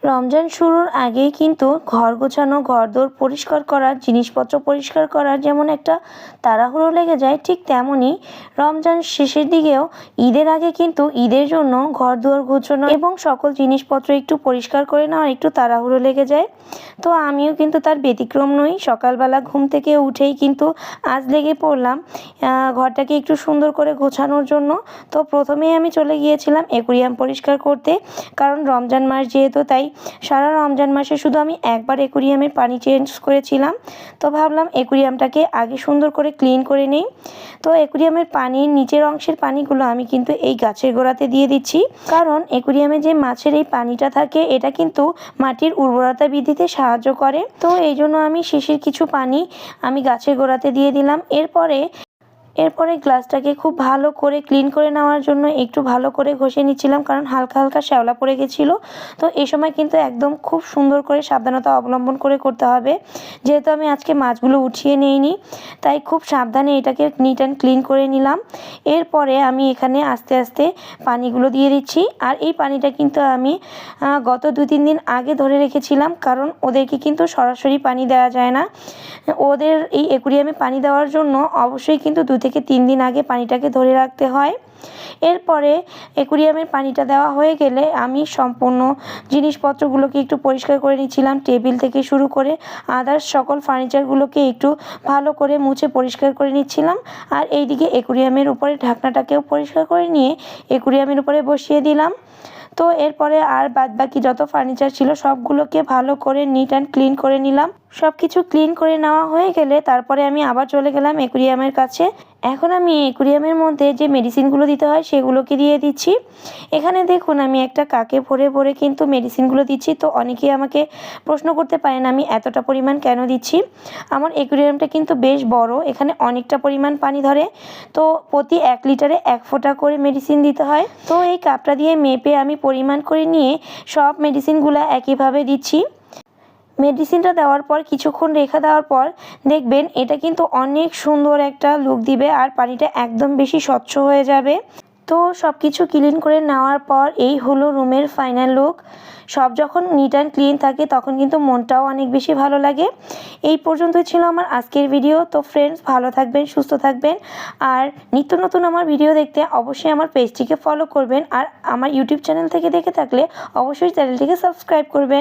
রমজান শুরুর আগেই কিন্তু ঘর গোছানো, ঘরদোর পরিষ্কার করা, জিনিসপত্র পরিষ্কার করার যেমন একটা তাড়াহুড়ো লেগে যায়, ঠিক তেমনই রমজান শেষের দিকেও ঈদের আগে কিন্তু ঈদের জন্য ঘরদুয়ার গোছানো এবং সকল জিনিসপত্র একটু পরিষ্কার করে নেওয়ার একটু তাড়াহুড়ো লেগে যায়। তো আমিও কিন্তু তার ব্যতিক্রম নই। সকালবেলা ঘুম থেকে উঠেই কিন্তু আজ লেগে পড়লাম ঘরটাকে একটু সুন্দর করে গোছানোর জন্য। তো প্রথমেই আমি চলে গিয়েছিলাম অ্যাকুয়ারিয়াম পরিষ্কার করতে, কারণ রমজান মাস যেহেতু, তাই সারা রমজান মাসে শুধু আমি একবার অ্যাকুয়ারিয়ামের পানি চেঞ্জ করেছিলাম। তো ভাবলাম অ্যাকুয়ারিয়ামটাকে আগে সুন্দর করে ক্লিন করে নিই। তো অ্যাকুয়ারিয়ামের পানির নিচের অংশের পানিগুলো আমি কিন্তু এই গাছের গোড়াতে দিয়ে দিচ্ছি, কারণ অ্যাকুয়ারিয়ামে যে মাছের এই পানিটা থাকে এটা কিন্তু মাটির উর্বরতা বৃদ্ধিতে সাহায্য করে। তো এই জন্য আমি শেষের কিছু পানি আমি গাছের গোড়াতে দিয়ে দিলাম। এরপরে গ্লাসটাকে খুব ভালো করে ক্লিন করে নেওয়ার জন্য একটু ভালো করে ঘষে নিচ্ছিলাম, কারণ হালকা হালকা শ্যাওলা পড়ে গেছিলো। তো এই সময় কিন্তু একদম খুব সুন্দর করে সাবধানতা অবলম্বন করে করতে হবে, যেহেতু আমি আজকে মাছগুলো উঠিয়ে নিইনি, তাই খুব সাবধানে এটাকে নিট অ্যান্ড ক্লিন করে নিলাম। এরপরে আমি এখানে আস্তে আস্তে পানিগুলো দিয়ে দিচ্ছি। আর এই পানিটা কিন্তু আমি গত 2-3 দিন আগে ধরে রেখেছিলাম, কারণ ওদেরকে কিন্তু সরাসরি পানি দেওয়া যায় না। ওদের এই অ্যাকুয়ারিয়ামে পানি দেওয়ার জন্য অবশ্যই কিন্তু 2 থেকে 3 দিন আগে পানিটাকে ধরে রাখতে হয়। এরপরে অ্যাকুয়ারিয়ামের পানিটা দেওয়া হয়ে গেলে আমি সম্পূর্ণ জিনিসপত্রগুলোকে একটু পরিষ্কার করে নিচ্ছিলাম, টেবিল থেকে শুরু করে আদার্স সকল ফার্নিচারগুলোকে একটু ভালো করে মুছে পরিষ্কার করে নিচ্ছিলাম। আর এইদিকে অ্যাকুয়ারিয়ামের উপরে ঢাকনাটাকেও পরিষ্কার করে নিয়ে অ্যাকুয়ারিয়ামের উপরে বসিয়ে দিলাম। তো এরপরে আর বাদবাকি যত ফার্নিচার ছিল সবগুলোকে ভালো করে নিট অ্যান্ড ক্লিন করে নিলাম। সব কিছু ক্লিন করে নেওয়া হয়ে গেলে তারপরে আমি আবার চলে গেলাম অ্যাকুয়ারিয়ামের কাছে। এখন আমি অ্যাকুয়ারিয়ামের মধ্যে যে মেডিসিনগুলো দিতে হয় সেগুলোকে দিয়ে দিচ্ছি। এখানে দেখুন আমি একটা কাকে ভরে ভরে কিন্তু মেডিসিনগুলো দিচ্ছি। তো অনেকেই আমাকে প্রশ্ন করতে পারেন আমি এতটা পরিমাণ কেন দিচ্ছি। আমার অ্যাকুয়ারিয়ামটা কিন্তু বেশ বড়, এখানে অনেকটা পরিমাণ পানি ধরে। তো প্রতি 1 লিটারে 1 ফোঁটা করে মেডিসিন দিতে হয়। তো এই কাপটা দিয়ে মেপে আমি পরিমাণ করে নিয়ে সব মেডিসিনগুলো একইভাবে দিচ্ছি। মেডিসিনটা দেওয়ার পর কিছুক্ষণ রেখে দেওয়ার পর দেখবেন এটা কিন্তু অনেক সুন্দর একটা লুক দিবে, আর পানিটা একদম বেশি স্বচ্ছ হয়ে যাবে। তো সব কিছু ক্লিন করে নেওয়ার পর এই হলো রুমের ফাইনাল লুক। সব যখন নিট অ্যান্ড ক্লিন থাকে তখন কিন্তু মনটাও অনেক বেশি ভালো লাগে। এই পর্যন্তই ছিল আমার আজকের ভিডিও। তো ফ্রেন্ডস, ভালো থাকবেন, সুস্থ থাকবেন, আর নিত্য নতুন আমার ভিডিও দেখতে অবশ্যই আমার পেজটিকে ফলো করবেন, আর আমার ইউটিউব চ্যানেল থেকে দেখে থাকলে অবশ্যই চ্যানেলটিকে সাবস্ক্রাইব করবেন।